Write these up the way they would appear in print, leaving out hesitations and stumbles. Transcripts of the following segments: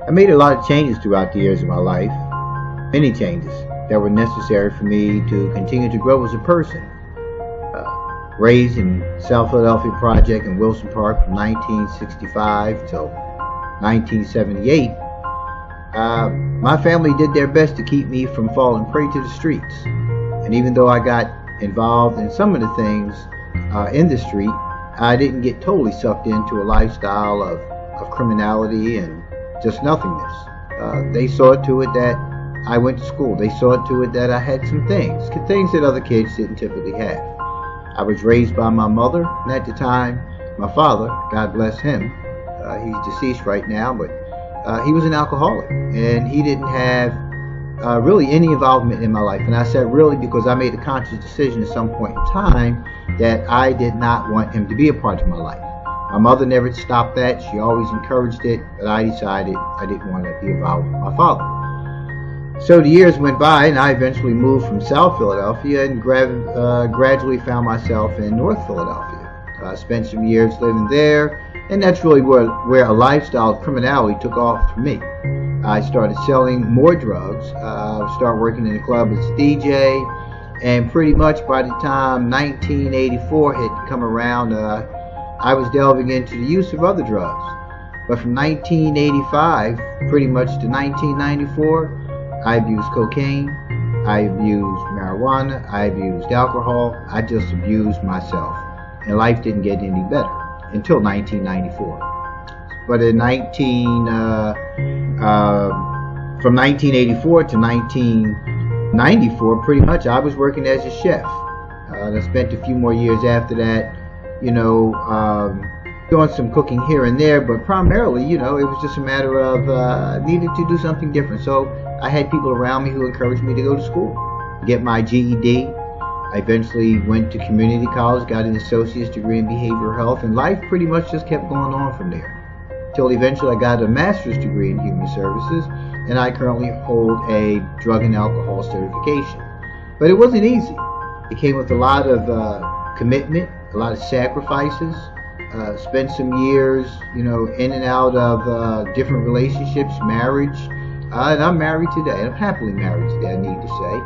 I made a lot of changes throughout the years of my life, many changes that were necessary for me to continue to grow as a person. Raised in South Philadelphia Project in Wilson Park from 1965 till 1978, my family did their best to keep me from falling prey to the streets. And even though I got involved in some of the things in the street, I didn't get totally sucked into a lifestyle of criminality and just nothingness. They saw to it that I went to school. They saw to it that I had some things that other kids didn't typically have. I was raised by my mother, and at the time, my father, God bless him, he's deceased right now, but he was an alcoholic, and he didn't have really any involvement in my life. And I said really because I made a conscious decision at some point in time that I did not want him to be a part of my life. My mother never stopped that. She always encouraged it, but I decided I didn't want to be involved with my father. So the years went by, and I eventually moved from South Philadelphia and gradually found myself in North Philadelphia. I spent some years living there, and that's really where a lifestyle of criminality took off for me. I started selling more drugs, started working in the club as a DJ, and pretty much by the time 1984 had come around, I was delving into the use of other drugs. But from 1985 pretty much to 1994, I abused cocaine, I abused marijuana, I abused alcohol, I just abused myself. And life didn't get any better until 1994. But from 1984 to 1994, pretty much I was working as a chef. I spent a few more years after that, doing some cooking here and there, but primarily, it was just a matter of needed to do something different. So I had people around me who encouraged me to go to school, get my GED. I eventually went to community college, got an associate's degree in behavioral health, and life pretty much just kept going on from there. Till eventually I got a master's degree in human services, and I currently hold a drug and alcohol certification. But it wasn't easy. It came with a lot of commitment, a lot of sacrifices. Spent some years, in and out of different relationships, marriage. And I'm married today. I'm happily married today, I need to say.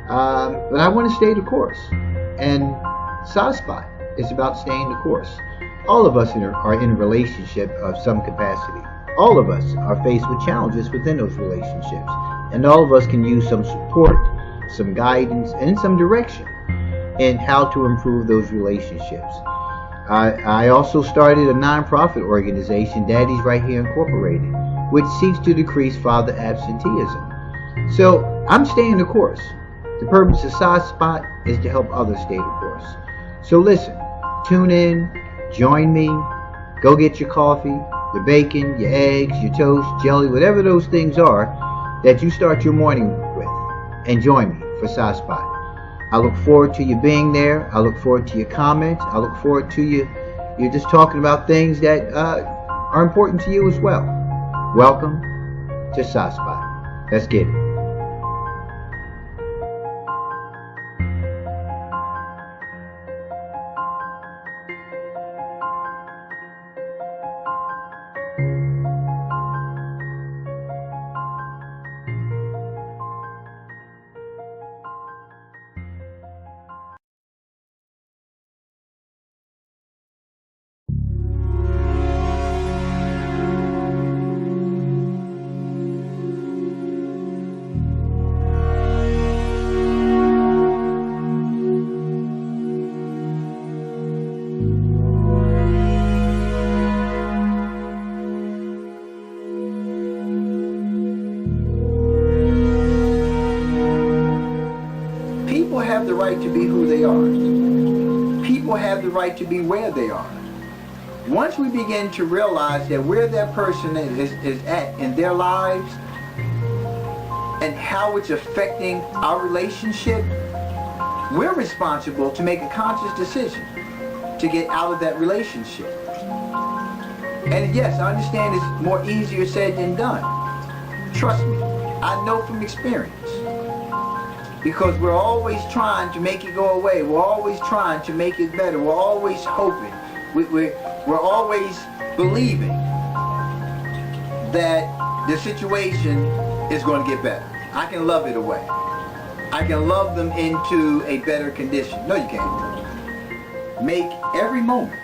But I want to stay the course. And SOSPOT is about staying the course. All of us are in a relationship of some capacity. All of us are faced with challenges within those relationships. And all of us can use some support, some guidance, and some direction in how to improve those relationships. I also started a nonprofit organization, Daddy's Right Here Incorporated, which seeks to decrease father absenteeism. So I'm staying the course. The purpose of SOSPOT is to help others stay the course. So listen, tune in, join me, go get your coffee, your bacon, your eggs, your toast, jelly, whatever those things are that you start your morning with, and join me for SOSPOT. I look forward to you being there. I look forward to your comments. I look forward to you just talking about things that are important to you as well. Welcome to SOSPOT. Let's get it. People have the right to be who they are. People have the right to be where they are. Once we begin to realize that where that person is at in their lives and how it's affecting our relationship, we're responsible to make a conscious decision to get out of that relationship. And yes, I understand it's more easier said than done. Trust me, I know from experience. Because we're always trying to make it go away. We're always trying to make it better. We're always hoping. We're always believing that the situation is going to get better. I can love it away. I can love them into a better condition. No, you can't. Make every moment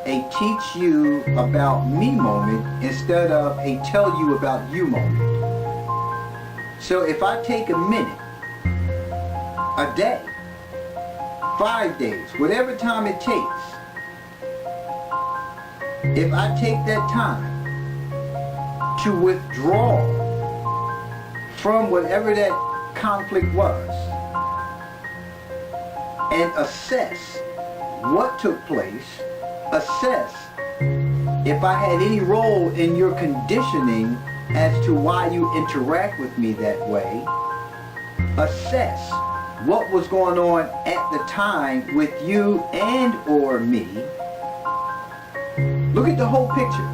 a teach you about me moment instead of a tell you about you moment. So if I take a minute, a day, 5 days, whatever time it takes, if I take that time to withdraw from whatever that conflict was and assess what took place, assess if I had any role in your conditioning as to why you interact with me that way, assess what was going on at the time with you and or me. Look at the whole picture.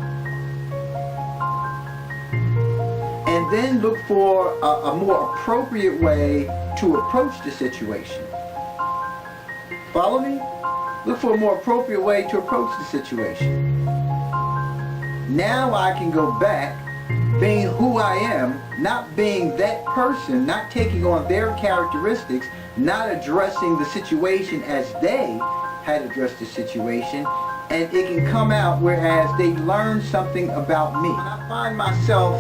And then look for a more appropriate way to approach the situation. Follow me? Look for a more appropriate way to approach the situation. Now I can go back being who I am, not being that person, not taking on their characteristics, not addressing the situation as they had addressed the situation, and it can come out whereas they learn something about me. When I find myself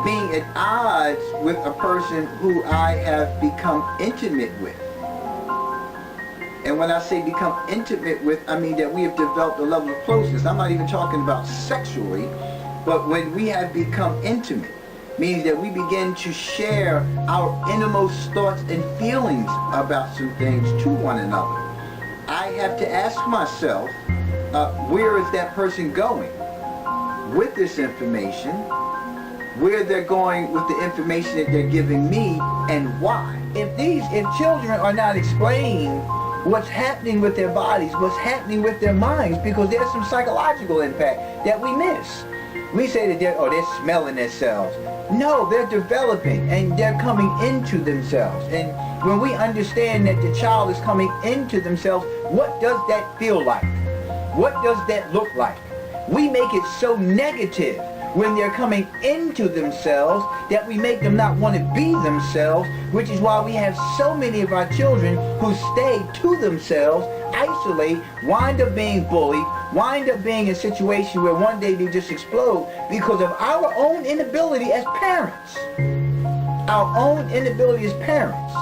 being at odds with a person who I have become intimate with, and when I say become intimate with, I mean that we have developed a level of closeness. I'm not even talking about sexually, but when we have become intimate, means that we begin to share our innermost thoughts and feelings about some things to one another. I have to ask myself, where is that person going with this information, where they're going with the information that they're giving me, and why. If children are not explaining what's happening with their bodies, what's happening with their minds, because there's some psychological impact that we miss. We say that they're smelling themselves. No, they're developing and they're coming into themselves. And when we understand that the child is coming into themselves, what does that feel like? What does that look like? We make it so negative when they're coming into themselves that we make them not want to be themselves, which is why we have so many of our children who stay to themselves, isolate, wind up being bullied, wind up being in a situation where one day they just explode because of our own inability as parents. Our own inability as parents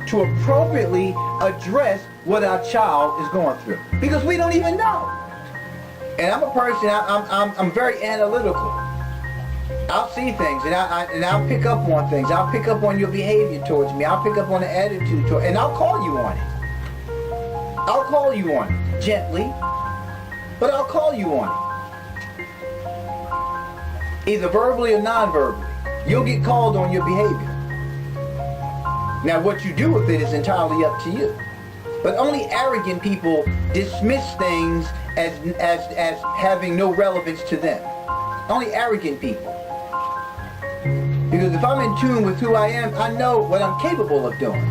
to appropriately address what our child is going through. Because we don't even know. And I'm a person, I'm very analytical. I'll see things and I'll pick up on things. I'll pick up on your behavior towards me. I'll pick up on the attitude towards, and I'll call you on it. I'll call you on it, gently, but I'll call you on it. Either verbally or non-verbally. You'll get called on your behavior. Now what you do with it is entirely up to you. But only arrogant people dismiss things as having no relevance to them. Only arrogant people. Because if I'm in tune with who I am, I know what I'm capable of doing.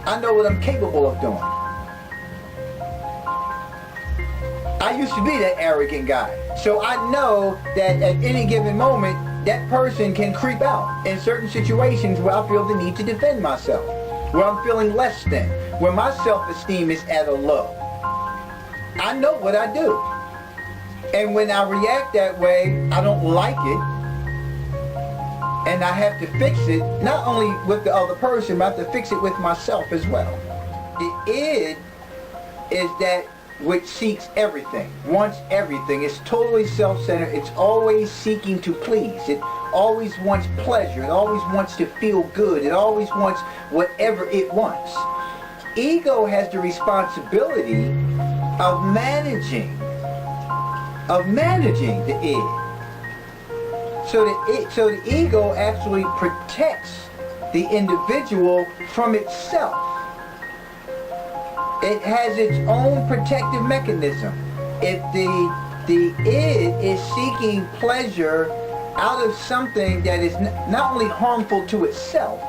I know what I'm capable of doing. I used to be that arrogant guy. So I know that at any given moment, that person can creep out in certain situations where I feel the need to defend myself, where I'm feeling less than, where my self-esteem is at a low. I know what I do. And when I react that way, I don't like it. And I have to fix it, not only with the other person, but I have to fix it with myself as well. The id is that which seeks everything, wants everything. It's totally self-centered. It's always seeking to please. It always wants pleasure. It always wants to feel good. It always wants whatever it wants. Ego has the responsibility of managing the id. So the ego actually protects the individual from itself. It has its own protective mechanism. If the id is seeking pleasure out of something that is not only harmful to itself,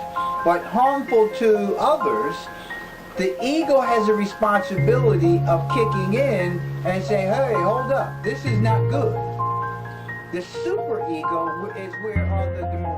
but harmful to others, the ego has a responsibility of kicking in and saying, hey, hold up, this is not good. The superego is where are the more